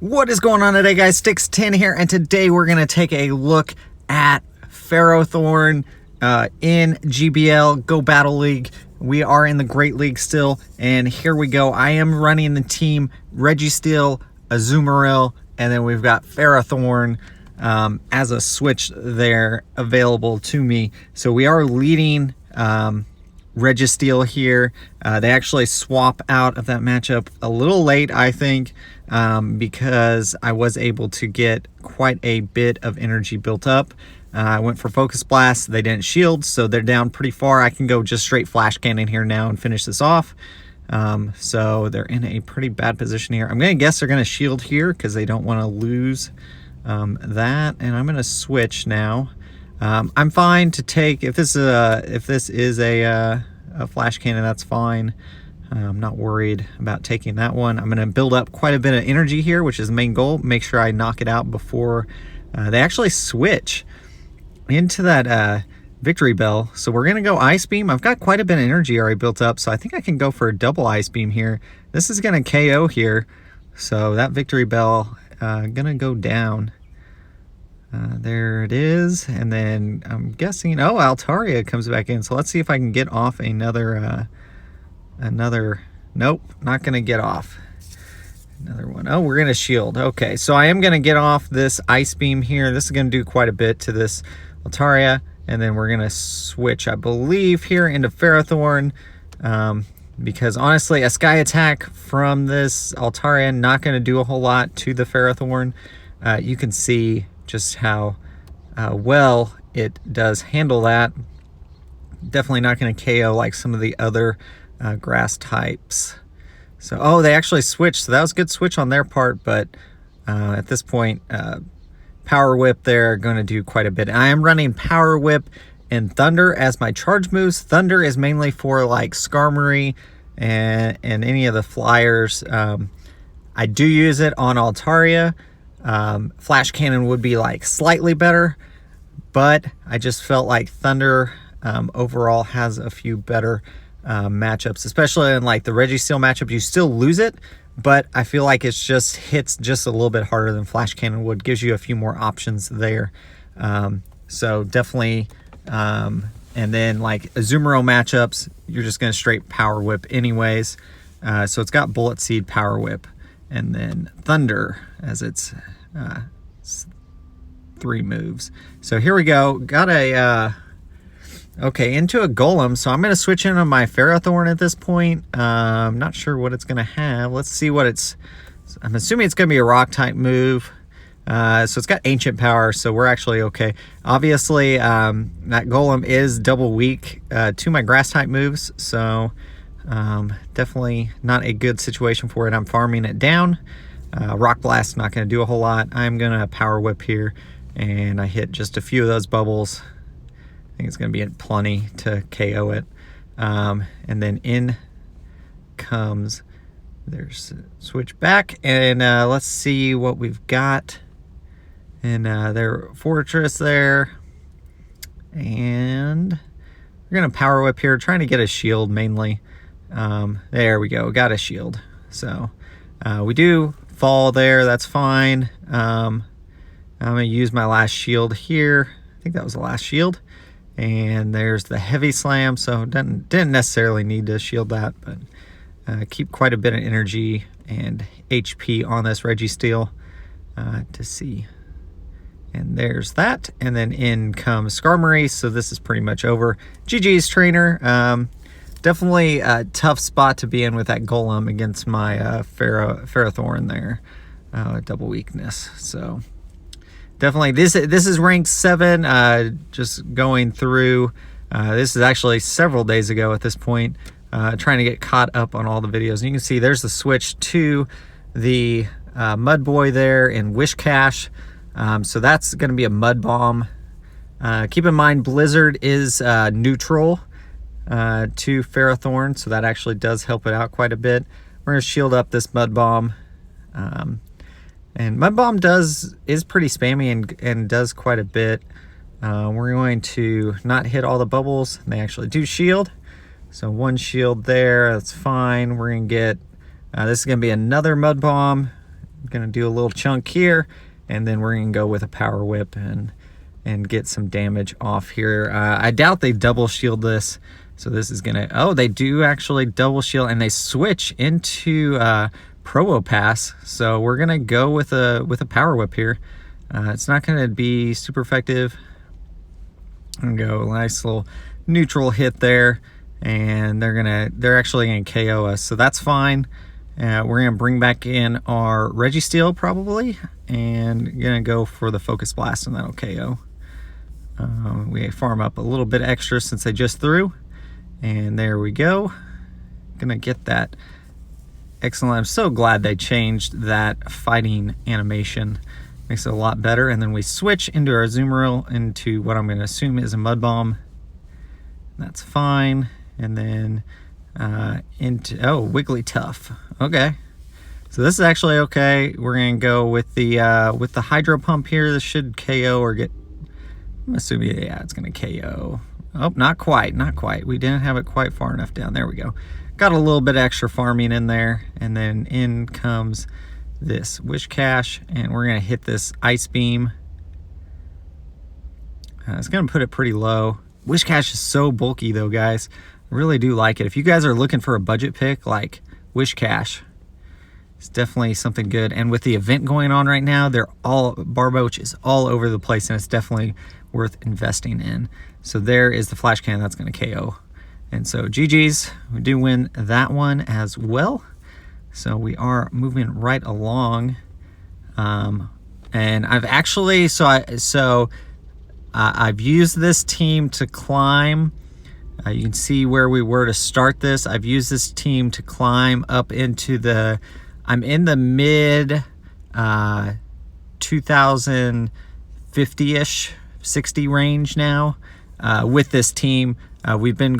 What is going on today, guys? Stix10 here, and today we're going to take a look at Ferrothorn in GBL, Go Battle League. We are in the Great League still, and here we go. I am running the team Registeel, Azumarill, and then we've got Ferrothorn as a switch there available to me. So we are leading Registeel here. They actually swap out of that matchup a little late, I think, because I was able to get quite a bit of energy built up. I went for Focus Blast. They didn't shield, so they're down pretty far. I can go just straight Flash Cannon here now and finish this off. So they're in a pretty bad position here. I'm going to guess they're going to shield here because they don't want to lose that. And I'm going to switch now. I'm fine to take, if this is a Flash Cannon, that's fine. I'm not worried about taking that one. I'm going to build up quite a bit of energy here, which is the main goal. Make sure I knock it out before they actually switch into that Victory Bell. So we're going to go Ice Beam. I've got quite a bit of energy already built up, so I think I can go for a double Ice Beam here. This is going to KO here. So that Victory Bell going to go down. There it is. And then I'm guessing, oh, Altaria comes back in. So let's see if I can get off another, nope, not going to get off. Another one. Oh, we're going to shield. Okay, so I am going to get off this Ice Beam here. This is going to do quite a bit to this Altaria. And then we're going to switch, I believe, here into Ferrothorn. Because honestly, a Sky Attack from this Altaria not going to do a whole lot to the Ferrothorn. You can see just how well it does handle that. Definitely not going to KO like some of the other grass types. So, oh, they actually switched. So that was a good switch on their part, but at this point, Power Whip there going to do quite a bit. I am running Power Whip and Thunder as my charge moves. Thunder is mainly for like Skarmory and any of the flyers. I do use it on Altaria. Flash Cannon would be like slightly better, but I just felt like Thunder overall has a few better matchups, especially in like the Registeel matchup. You still lose it, but I feel like it's just hits just a little bit harder than Flash Cannon would. Gives you a few more options there. So definitely, and then like Azumarill matchups, you're just going to straight Power Whip anyways. So it's got Bullet Seed, Power Whip, and then Thunder as its 3 moves. So here we go. Got a okay, into a Golem. So I'm going to switch into my Ferrothorn at this point. I'm not sure what it's going to have. Let's see what it's... I'm assuming it's going to be a rock type move. So it's got Ancient Power, so we're actually okay. Obviously, that Golem is double weak to my grass type moves, so definitely not a good situation for it. I'm farming it down. Rock Blast not going to do a whole lot. I'm going to Power Whip here, and I hit just a few of those bubbles. I think it's going to be plenty to KO it. And then in comes, there's switch back, and let's see what we've got. And their Fortress there. And we're going to Power Whip here, trying to get a shield mainly. There we go, got a shield. So we do fall there, that's fine. I'm going to use my last shield here. I think that was the last shield. And there's the Heavy Slam, so didn't necessarily need to shield that, but keep quite a bit of energy and HP on this Registeel to see. And there's that, and then in comes Skarmory, so this is pretty much over. GG's, trainer. Definitely a tough spot to be in with that Golem against my Ferrothorn there. Double weakness, so... Definitely, this is ranked 7, just going through. This is actually several days ago at this point, trying to get caught up on all the videos. And you can see there's the switch to the Mud Boy there in Wish Cache. So that's going to be a Mud Bomb. Keep in mind, Blizzard is neutral to Ferrothorn, so that actually does help it out quite a bit. We're going to shield up this Mud Bomb. And Mud Bomb is pretty spammy and does quite a bit. We're going to not hit all the bubbles. They actually do shield. So 1 shield there, that's fine. We're going to get, this is going to be another Mud Bomb. gonna do a little chunk here, and then we're gonna go with a power whip and get some damage off here. I doubt they double shield this, so this is gonna, oh, they do actually double shield, and they switch into Provo Pass, so we're gonna go with a power whip here. It's not gonna be super effective. I'm gonna go nice little neutral hit there, and they're actually gonna KO us, so that's fine. We're gonna bring back in our Registeel probably, and gonna go for the Focus Blast, and that'll KO. We farm up a little bit extra since they just threw, and there we go. Gonna get that. Excellent. I'm so glad they changed that fighting animation. Makes it a lot better. And then we switch into our Azumarill into what I'm going to assume is a Mud Bomb. That's fine. And then into, oh, Wigglytuff. Okay. So this is actually okay. We're going to go with the Hydro Pump here. This should KO or get, I'm assuming, yeah, it's going to KO. Oh, not quite, not quite. We didn't have it quite far enough down. There we go. Got a little bit extra farming in there, and then in comes this Wish Cache, and we're gonna hit this Ice Beam. It's gonna put it pretty low. Wish Cache is so bulky though, guys. I really do like it. If you guys are looking for a budget pick, like Wish Cache, it's definitely something good. And with the event going on right now, Barboach is all over the place, and it's definitely worth investing in. So there is the Flash Cannon that's gonna KO. And so GG's, we do win that one as well. So we are moving right along. And I've actually, I've used this team to climb. You can see where we were to start this. I've used this team to climb up into I'm in the mid 2050-ish, 60 range now with this team. We've been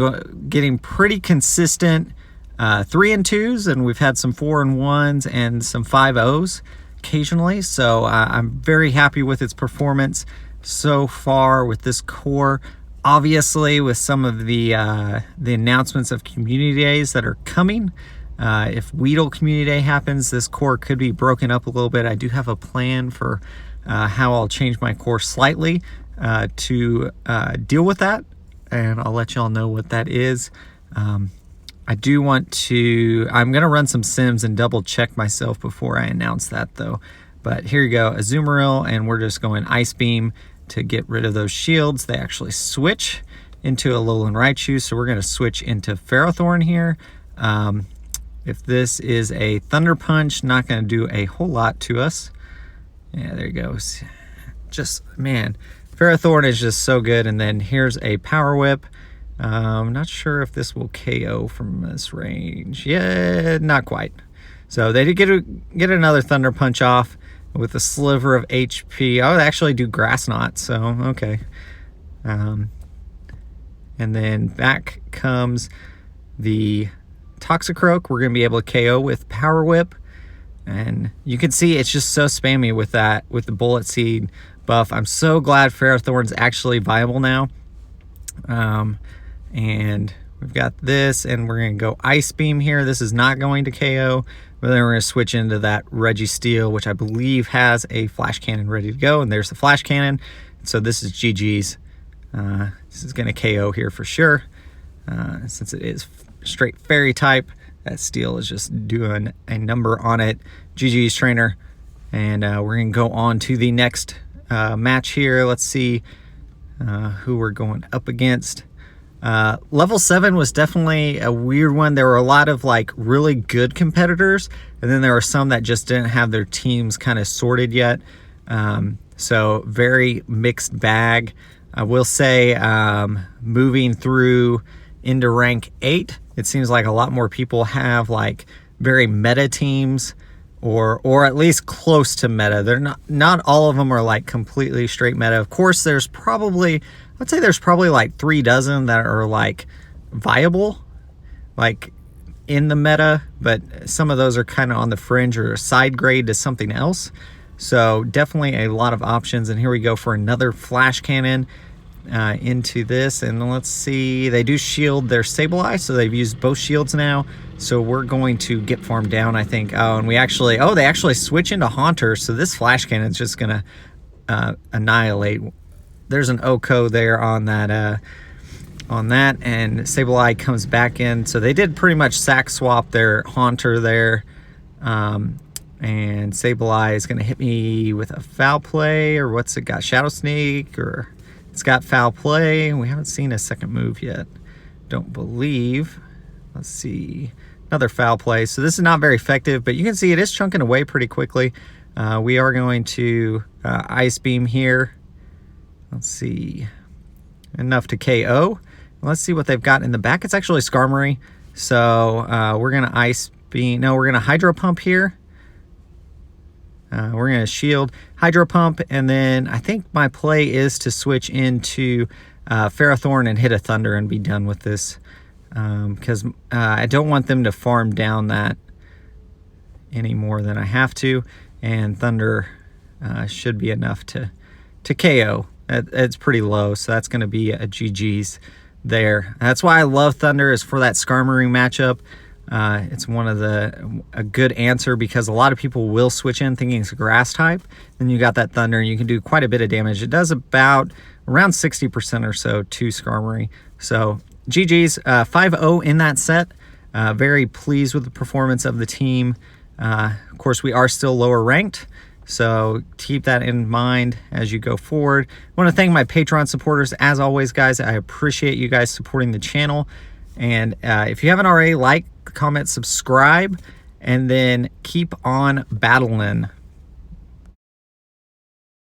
getting pretty consistent 3 and 2s, and we've had some 4 and 1s and some 5-0s occasionally. So I'm very happy with its performance so far with this core. Obviously, with some of the announcements of community days that are coming, if Weedle Community Day happens, this core could be broken up a little bit. I do have a plan for how I'll change my core slightly to deal with that, and I'll let y'all know what that is. I do want to, I'm going to run some sims and double check myself before I announce that though. But here you go, Azumarill, and we're just going Ice Beam to get rid of those shields. They actually switch into a Alolan Raichu, so we're going to switch into Ferrothorn here. If this is a Thunder Punch, not going to do a whole lot to us. Yeah, there he goes. Just, man, Ferrothorn is just so good. And then here's a Power Whip. I'm not sure if this will KO from this range. Yeah, not quite. So they did get another Thunder Punch off with a sliver of HP. I would actually do Grass Knot, so okay. And then back comes the Toxicroak. We're going to be able to KO with Power Whip. And you can see it's just so spammy with that, with the Bullet Seed buff. I'm so glad Ferrothorn's actually viable now. And we've got this, and we're going to go Ice Beam here. This is not going to KO, but then we're going to switch into that Registeel, which I believe has a Flash Cannon ready to go. And there's the Flash Cannon. So this is GG's. This is going to KO here for sure. Since it is straight Fairy type, that Steel is just doing a number on it. GG's, trainer. And we're going to go on to the next match here. Let's see who we're going up against. Level 7 was definitely a weird one. There were a lot of like really good competitors, and then there were some that just didn't have their teams kind of sorted yet. So very mixed bag. I will say, moving through into rank 8, it seems like a lot more people have like very meta teams, or at least close to meta. They're not all of them are like completely straight meta. Of course, there's probably, I'd say there's probably like 3 dozen that are like viable, like in the meta, but some of those are kind of on the fringe or side grade to something else. So definitely a lot of options. And here we go for another Flash Cannon into this. And let's see, they do shield their Sableye, so they've used both shields now. So we're going to get farmed down, I think. Oh, and they actually switch into Haunter. So this flash cannon is just going to annihilate. There's an Oko there on that, and Sableye comes back in. So they did pretty much sack swap their Haunter there. And Sableye is going to hit me with a foul play, or what's it got? Shadow Sneak, or it's got foul play. We haven't seen a second move yet, don't believe. Let's see, another foul play. So this is not very effective, but you can see it is chunking away pretty quickly. We are going to Ice Beam here. Let's see, enough to KO. Let's see what they've got in the back. It's actually Skarmory. So we're going to Ice Beam. No, we're going to Hydro Pump here. We're going to Shield, Hydro Pump, and then I think my play is to switch into Ferrothorn and hit a Thunder and be done with this. Because I don't want them to farm down that any more than I have to. And Thunder should be enough to KO. It's pretty low, so that's going to be a GG's there. That's why I love Thunder, is for that Skarmory matchup. It's a good answer, because a lot of people will switch in thinking it's a grass type. Then you got that Thunder, and you can do quite a bit of damage. It does around 60% or so to Skarmory. So GG's, 5-0 in that set. Very pleased with the performance of the team. Of course, we are still lower ranked, so keep that in mind as you go forward. I want to thank my Patreon supporters. As always, guys, I appreciate you guys supporting the channel. And if you haven't already, like, comment, subscribe, and then keep on battling.